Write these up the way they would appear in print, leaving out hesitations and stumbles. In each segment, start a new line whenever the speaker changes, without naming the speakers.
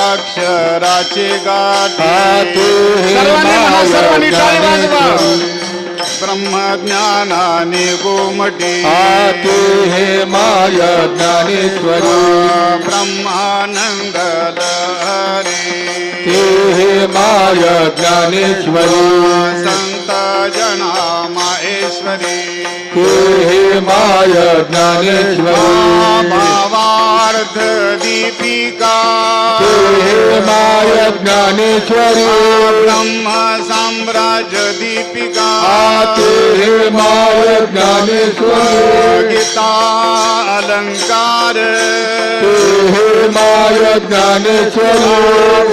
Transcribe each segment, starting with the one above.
अक्षराची गाठी
सर्वांनी टाळी वाजवा.
ब्रह्मज्ञानाने गोमटी
तू हे माय ज्ञानेश्वरी
ब्रह्मानंद लहरी
तू हे माय ज्ञानेश्वरी
संत जना माहेश्वरी
तू हे माय ज्ञानेश्वरी
भावार्थ दीपिका
तू हे माय ज्ञानेश्वरी
ब्रह्म साम्राज्य दीपिका
तू हे माय ज्ञानेश्वरी
गीता अलंकार
तू हे माय ज्ञानेश्वरी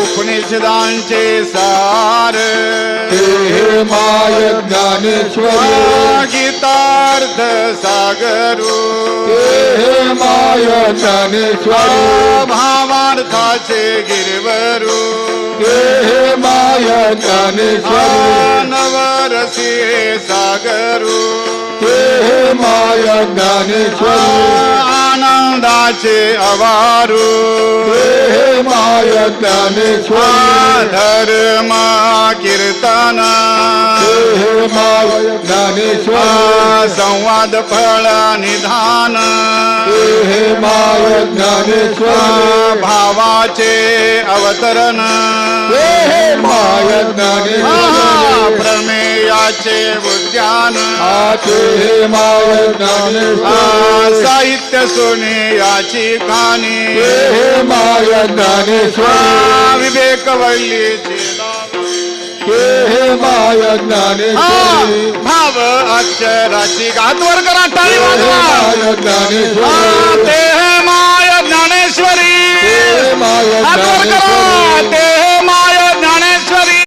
उपनिषदांचे सार
तू hey my Dnyaneshwari
Gitartha सागरू
Tu hey my Dnyaneshwari
भावार्थाचे गिरवरू
Tu hey my Dnyaneshwari
नवरसी सागरू
Tu hey my Dnyaneshwari
आनंदाचे अवारू
तू हे माय ज्ञानेश्वरी
धर्म कीर्तन
तू हे माय ज्ञानेश्वरी
संवाद फळ निधान
तू हे माय ज्ञानेश्वरी
भावाचे अवतरण
तू हे माय ज्ञानेश्वरी
प्रमेयाचे उद्यान
तू हे माय ज्ञानेश्वरी
साहित्य सोने याची खाणी
तू hey my Dnyaneshwari
Vivek वल्लीची
Tu hey my Dnyaneshwari
भाव अक्षराची गातवर करा टाळी वाजवा
माय ज्ञानेश्वरी
ते hey my Dnyaneshwari
hey my